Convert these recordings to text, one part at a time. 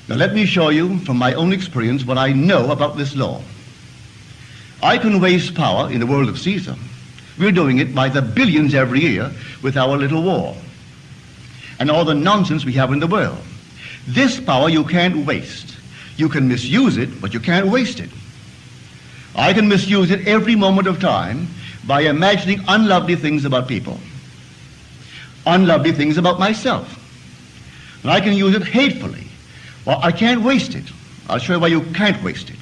Now let me show you from my own experience what I know about this law. I can waste power in the world of Caesar. We're doing it by the billions every year with our little war and all the nonsense we have in the world. This power you can't waste. You can misuse it, but you can't waste it. I can misuse it every moment of time by imagining unlovely things about people, unlovely things about myself. And I can use it hatefully. Well, I can't waste it. I'll show you why you can't waste it.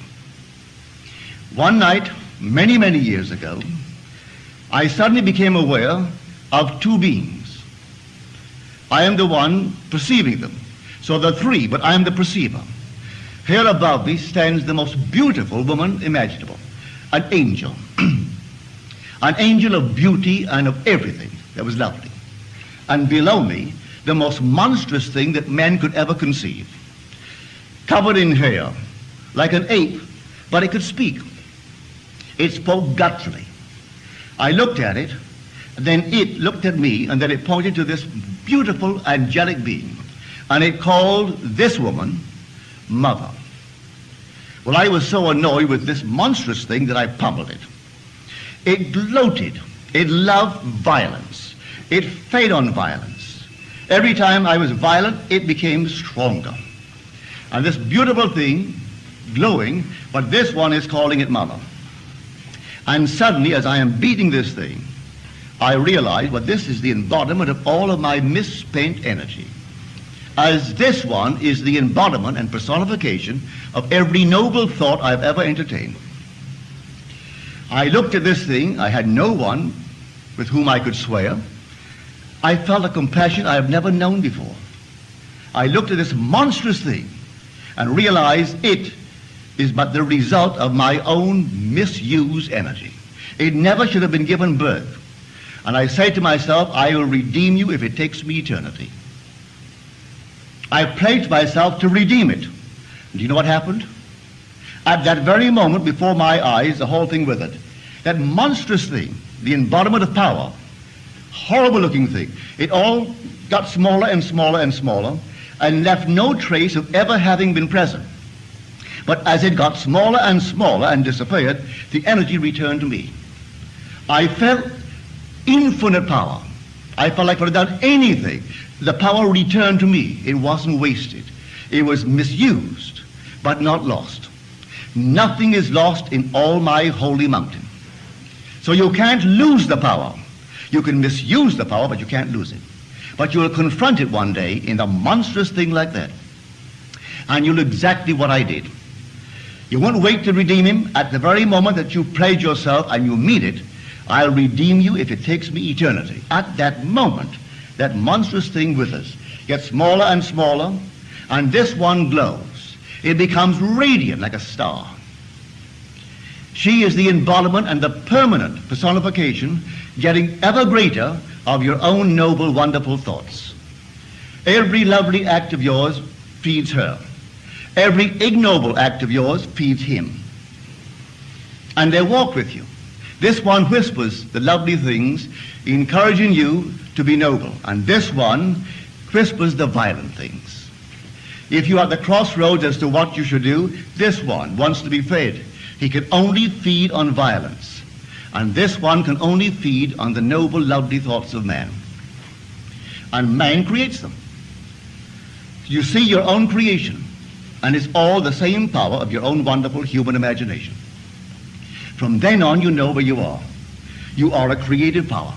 One night, many, many years ago, I suddenly became aware of two beings. I am the one perceiving them. So there are three, but I am the perceiver. Here above me stands the most beautiful woman imaginable, an angel. An angel of beauty and of everything that was lovely. And below me, the most monstrous thing that man could ever conceive. Covered in hair, like an ape, but it could speak. It spoke gutturally. I looked at it, then it looked at me, and then it pointed to this beautiful angelic being. And it called this woman Mother. Well, I was so annoyed with this monstrous thing that I pummeled it. It gloated. It loved violence. It fed on violence. Every time I was violent, it became stronger. And this beautiful thing, glowing, but this one is calling it Mother. And suddenly, as I am beating this thing, I realize, well, this is the embodiment of all of my misspent energy. As this one is the embodiment and personification of every noble thought I've ever entertained. I looked at this thing. I had no one with whom I could swear. I felt a compassion I have never known before. I looked at this monstrous thing and realized it is but the result of my own misused energy. It never should have been given birth. And I say to myself, I will redeem you if it takes me eternity. I pledged myself to redeem it. And do you know what happened? At that very moment, before my eyes, the whole thing withered. That monstrous thing, the embodiment of power, horrible looking thing, it all got smaller and smaller and smaller and left no trace of ever having been present. But as it got smaller and smaller and disappeared, the energy returned to me. I felt infinite power. I felt like I could have done anything. The power returned to me. It wasn't wasted. It was misused, but not lost. Nothing is lost in all my holy mountain. So you can't lose the power. You can misuse the power, but you can't lose it. But you will confront it one day in a monstrous thing like that. And you'll do exactly what I did. You won't wait to redeem him. At the very moment that you pledge yourself and you mean it, I'll redeem you if it takes me eternity. At that moment, that monstrous thing withers, gets smaller and smaller, and this one glows. It becomes radiant like a star. She is the embodiment and the permanent personification, getting ever greater, of your own noble, wonderful thoughts. Every lovely act of yours feeds her. Every ignoble act of yours feeds him. And they walk with you. This one whispers the lovely things, encouraging you to be noble. And this one whispers the violent things. If you are at the crossroads as to what you should do, this one wants to be fed. He can only feed on violence. And this one can only feed on the noble, lovely thoughts of man. And man creates them. You see your own creation, and it's all the same power of your own wonderful human imagination. From then on, you know where you are. You are a creative power.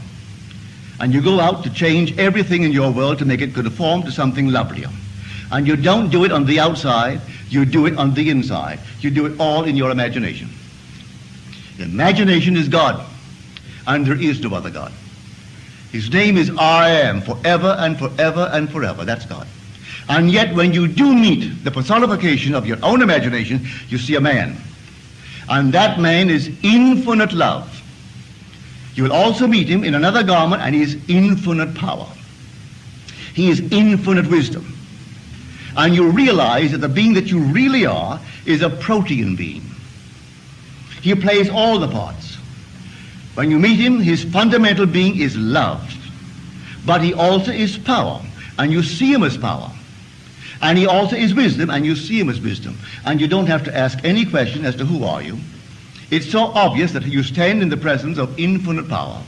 And you go out to change everything in your world to make it conform to something lovelier. And you don't do it on the outside, you do it on the inside. You do it all in your imagination. Imagination is God, and there is no other God. His name is I am, forever and forever and forever. That's God. And yet when you do meet the personification of your own imagination, you see a man. And that man is infinite love. You will also meet him in another garment, and he is infinite power. He is infinite wisdom. And you realize that the being that you really are is a protean being. He plays all the parts. When you meet him, his fundamental being is love. But he also is power, and you see him as power. And he also is wisdom, and you see him as wisdom. And you don't have to ask any question as to who are you. It's so obvious that you stand in the presence of infinite power,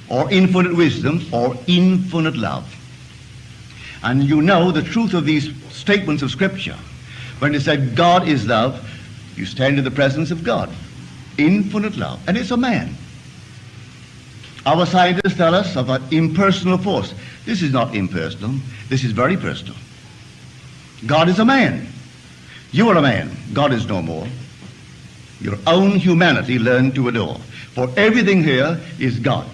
or infinite wisdom, or infinite love. And you know the truth of these statements of Scripture. When it said God is love, you stand in the presence of God. Infinite love. And it's a man. Our scientists tell us of an impersonal force. This is not impersonal. This is very personal. God is a man. You are a man. God is no more. Your own humanity learn to adore. For everything here is God.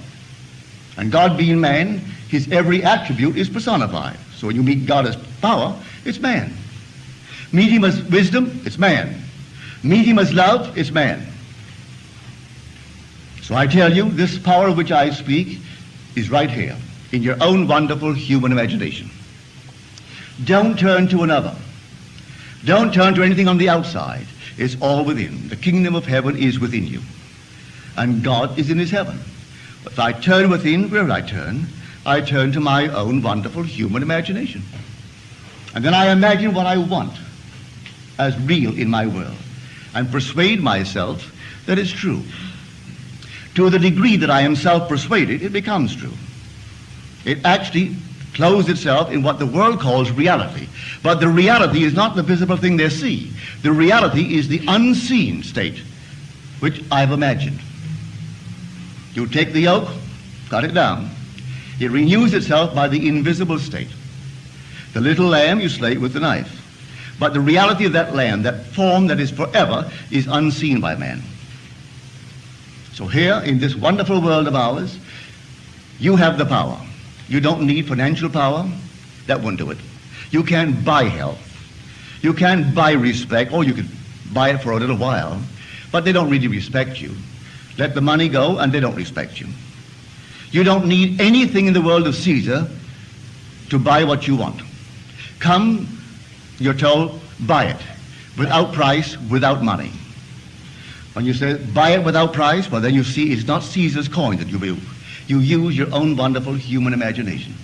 And God being man, his every attribute is personified. So when you meet God as power, it's man. Meet him as wisdom, it's man. Meet him as love, it's man. So I tell you, this power of which I speak is right here, in your own wonderful human imagination. Don't turn to another. Don't turn to anything on the outside. It's all within. The kingdom of heaven is within you. And God is in his heaven. If I turn within, where I turn to my own wonderful human imagination. And then I imagine what I want as real in my world and persuade myself that it's true. To the degree that I am self-persuaded, it becomes true. It actually clothes itself in what the world calls reality. But the reality is not the visible thing they see. The reality is the unseen state, which I've imagined. You take the yoke, cut it down. It renews itself by the invisible state. The little lamb, you slay it with the knife. But the reality of that lamb, that form that is forever, is unseen by man. So here, in this wonderful world of ours, you have the power. You don't need financial power. That won't do it. You can't buy health. You can't buy respect. Or you could buy it for a little while, but they don't really respect you. Let the money go, and they don't respect you. You don't need anything in the world of Caesar to buy what you want. Come, you're told, buy it. Without price, without money. When you say buy it without price, well then you see it's not Caesar's coin that you use. You use your own wonderful human imagination.